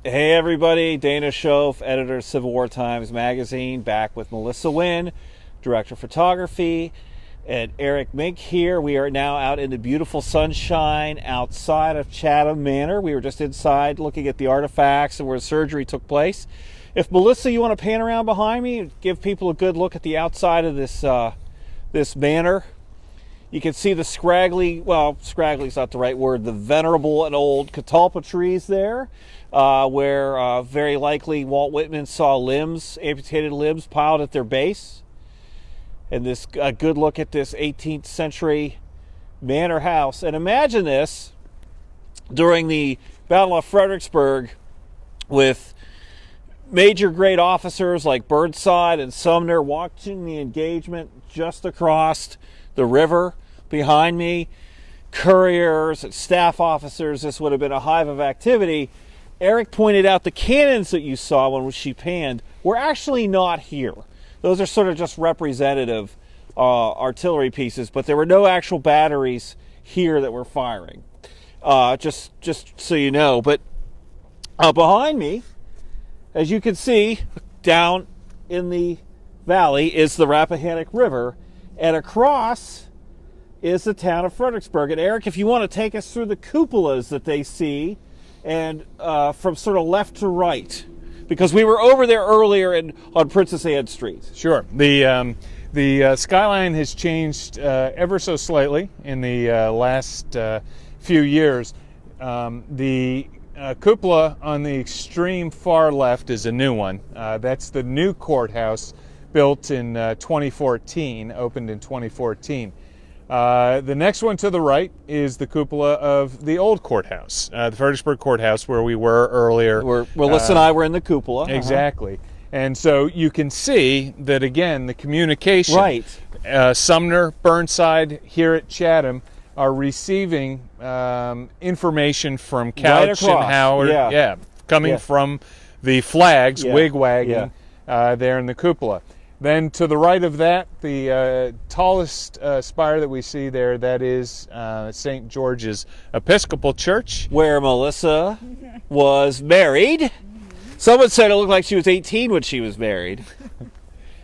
Hey everybody, Dana Shoaf, editor of Civil War Times Magazine, back with Melissa Wynn, director of photography, and Eric Mink here. We are now out in the beautiful sunshine outside of Chatham Manor. We were just inside looking at the artifacts and where surgery took place. If Melissa, you want to pan around behind me and give people a good look at the outside of this manor. You can see the scraggly is not the right word, the venerable and old catalpa trees there, where very likely Walt Whitman saw amputated limbs piled at their base. And this a good look at this 18th century manor house. And imagine this during the Battle of Fredericksburg with major great officers like Burnside and Sumner watching the engagement just across the river behind me, couriers and staff officers. This would have been a hive of activity. Eric pointed out the cannons that you saw when she panned were actually not here. Those are sort of just representative artillery pieces, but there were no actual batteries here that were firing. Just so you know. But behind me, as you can see, down in the valley is the Rappahannock River, and across is the town of Fredericksburg. And Eric, if you want to take us through the cupolas that they see, and from sort of left to right, because we were over there earlier on Princess Anne Street. Sure. The skyline has changed ever so slightly in the last few years. The cupola on the extreme far left is a new one. That's the new courthouse built in 2014, opened in 2014. The next one to the right is the cupola of the old courthouse, the Fredericksburg courthouse, where we were earlier. Where Melissa and I were in the cupola. Exactly. And so you can see that, again, the communication. Right. Sumner, Burnside, here at Chatham are receiving information from Couch and Howard. Coming from the flags, wig-wagging there in the cupola. Then to the right of that, the tallest spire that we see there, that is St. George's Episcopal Church. Where Melissa was married. Someone said it looked like she was 18 when she was married.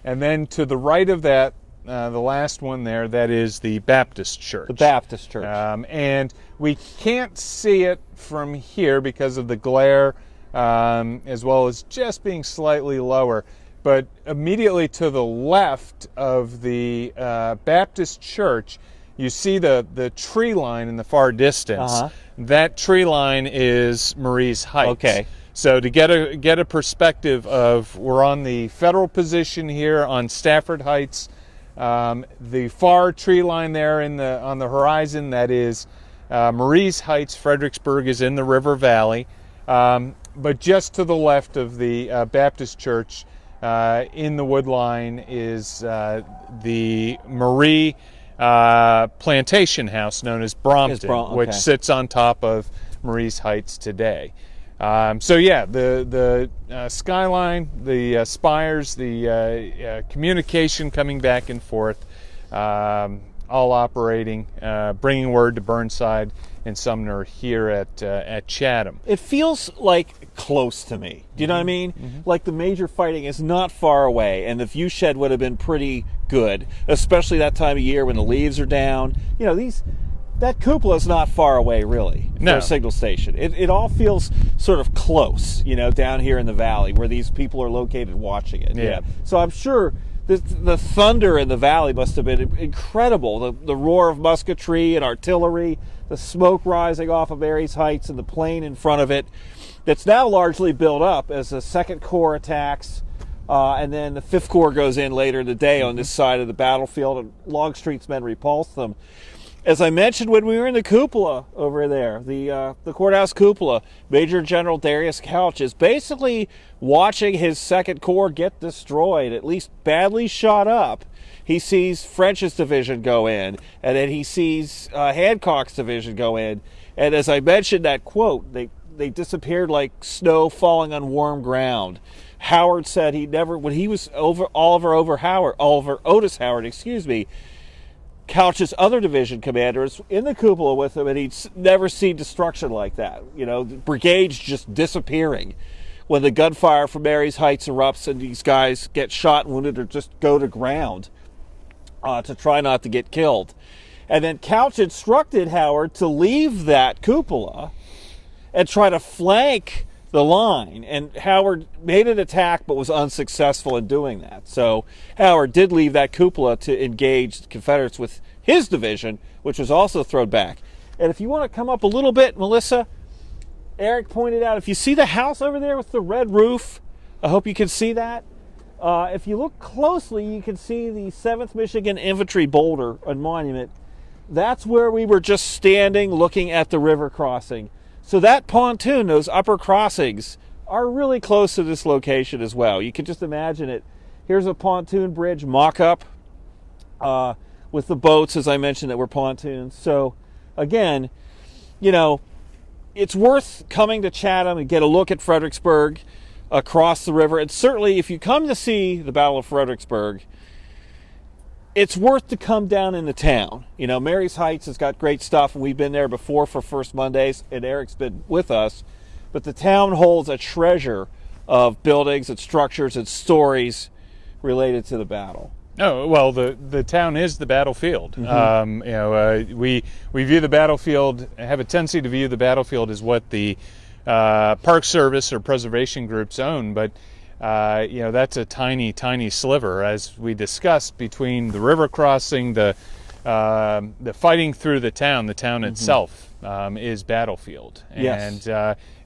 And then to the right of that, the last one there, that is the Baptist Church. The Baptist Church. And we can't see it from here because of the glare, as well as just being slightly lower. But immediately to the left of the Baptist Church, you see the tree line in the far distance. That tree line is Marie's Heights. Okay. So to get a perspective of, we're on the federal position here on Stafford Heights. The far tree line there on the horizon, that is Marie's Heights. Fredericksburg is in the river valley. But just to the left of the Baptist Church, in the wood line, is the Marie plantation house known as Brompton, which sits on top of Marie's Heights today. So yeah, the skyline, the spires, the communication coming back and forth, all operating, bringing word to Burnside and Sumner here at Chatham. It feels like close to me. Do you know what I mean? Like the major fighting is not far away, and the view shed would have been pretty good, especially that time of year when the leaves are down. You know, that cupola is not far away, really, for a signal station. It all feels sort of close, you know, down here in the valley where these people are located watching it. Yeah. So I'm sure the thunder in the valley must have been incredible. The roar of musketry and artillery, the smoke rising off of Marie's Heights and the plain in front of it that's now largely built up as the Second Corps attacks, and then the Fifth Corps goes in later in the day on this side of the battlefield, and Longstreet's men repulse them. As I mentioned when we were in the cupola over there, the courthouse cupola, Major General Darius Couch is basically watching his Second Corps get destroyed, at least badly shot up. He sees French's division go in, and then he sees Hancock's division go in. And as I mentioned that quote, they disappeared like snow falling on warm ground. Howard said when he was Oliver Otis Howard, Couch's other division commanders in the cupola with him, and he'd never seen destruction like that. Brigades just disappearing when the gunfire from Mary's Heights erupts and these guys get shot and wounded or just go to ground to try not to get killed. And then Couch instructed Howard to leave that cupola and try to flank the line, and Howard made an attack but was unsuccessful in doing that. So Howard did leave that cupola to engage the Confederates with his division, which was also thrown back. And if you want to come up a little bit, Melissa, Eric pointed out, if you see the house over there with the red roof, I hope you can see that. If you look closely, you can see the 7th Michigan Infantry boulder and monument. That's where we were just standing looking at the river crossing. So that pontoon, those upper crossings, are really close to this location as well. You can just imagine it. Here's a pontoon bridge mock-up with the boats, as I mentioned, that were pontoons. So, again, it's worth coming to Chatham and get a look at Fredericksburg across the river. And certainly, if you come to see the Battle of Fredericksburg, it's worth to come down into town. Mary's Heights has got great stuff, and we've been there before for First Mondays, and Eric's been with us. But the town holds a treasure of buildings and structures and stories related to the battle. Oh, well, the town is the battlefield. Mm-hmm. We view the battlefield, have a tendency to view the battlefield as what the Park Service or preservation groups own, but that's a tiny, tiny sliver, as we discussed, between the river crossing, the fighting through the town. The town mm-hmm. itself is battlefield. Yes.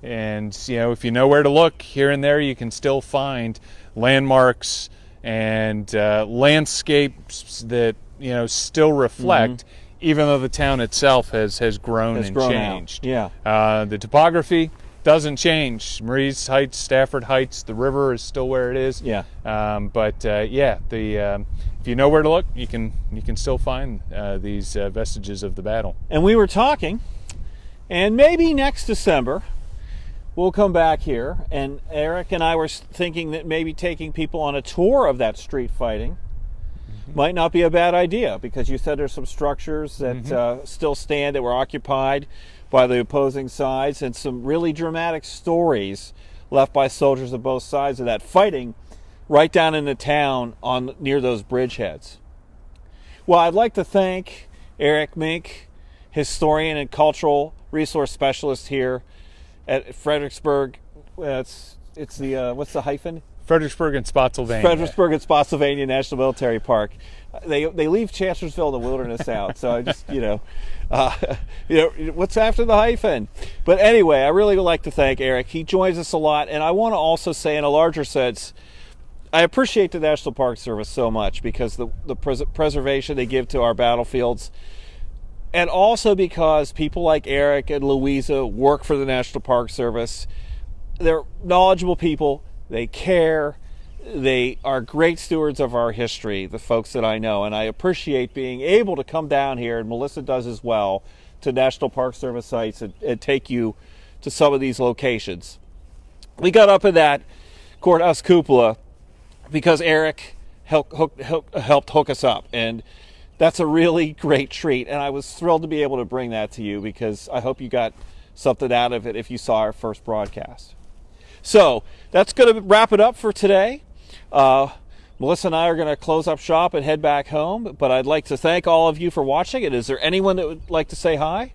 And if you know where to look, here and there you can still find landmarks and landscapes that still reflect, mm-hmm. even though the town itself has grown and grown changed. Out. Yeah. The topography doesn't change. Mary's Heights, Stafford Heights, the river is still where it is. Yeah. If you know where to look, you can still find these vestiges of the battle. And we were talking, and maybe next December we'll come back here, and Eric and I were thinking that maybe taking people on a tour of that street fighting mm-hmm. might not be a bad idea, because you said there's some structures that mm-hmm. Still stand that were occupied by the opposing sides, and some really dramatic stories left by soldiers of both sides of that fighting right down in the town near those bridgeheads. Well, I'd like to thank Eric Mink, historian and cultural resource specialist here at Fredericksburg. It's the what's the hyphen? Fredericksburg and Spotsylvania. Fredericksburg and Spotsylvania National Military Park. They leave Chancellorsville and the Wilderness out, so I just what's after the hyphen? But anyway, I really would like to thank Eric. He joins us a lot, and I want to also say, in a larger sense, I appreciate the National Park Service so much, because the preservation they give to our battlefields, and also because people like Eric and Louisa work for the National Park Service. They're knowledgeable people. They care. They are great stewards of our history, the folks that I know, and I appreciate being able to come down here, and Melissa does as well, to National Park Service sites and take you to some of these locations. We got up in that courthouse cupola because Eric helped hook us up, and that's a really great treat, and I was thrilled to be able to bring that to you, because I hope you got something out of it if you saw our first broadcast. So that's going to wrap it up for today. Melissa and I are going to close up shop and head back home, but I'd like to thank all of you for watching. And is there anyone that would like to say hi?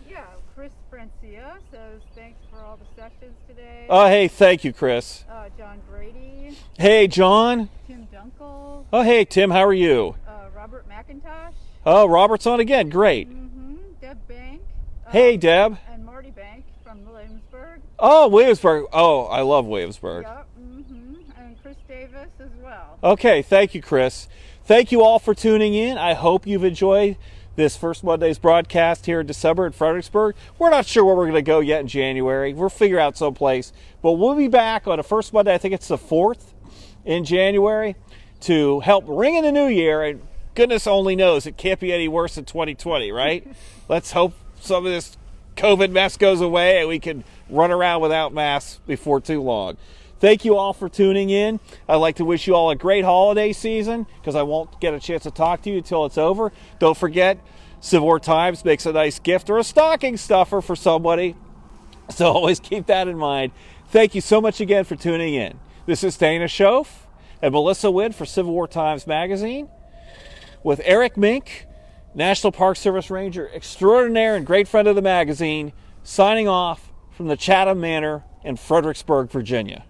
Yeah, Chris Francia says thanks for all the sessions today. Oh, hey, thank you, Chris. John Brady. Hey, John. Tim Dunkel. Oh, hey, Tim, how are you? Robert McIntosh. Oh, Robert's on again. Great. Mm-hmm. Deb Bank. Hey, Deb. And Marty Bank from Williamsburg. Oh, Williamsburg. Oh, I love Williamsburg. Yep. Mm-hmm. And Chris Davis as well. Okay, thank you, Chris. Thank you all for tuning in. I hope you've enjoyed this First Monday's broadcast here in December in Fredericksburg. We're not sure where we're going to go yet in January. We'll figure out someplace. But we'll be back on the first Monday, I think it's the 4th in January, to help ring in the new year. And goodness only knows it can't be any worse than 2020, right? Let's hope some of this COVID mess goes away and we can run around without masks before too long. Thank you all for tuning in. I'd like to wish you all a great holiday season, because I won't get a chance to talk to you until it's over. Don't forget, Civil War Times makes a nice gift or a stocking stuffer for somebody. So always keep that in mind. Thank you so much again for tuning in. This is Dana Shoaf and Melissa Wynn for Civil War Times Magazine, with Eric Mink, National Park Service Ranger extraordinaire and great friend of the magazine, signing off from the Chatham Manor in Fredericksburg, Virginia.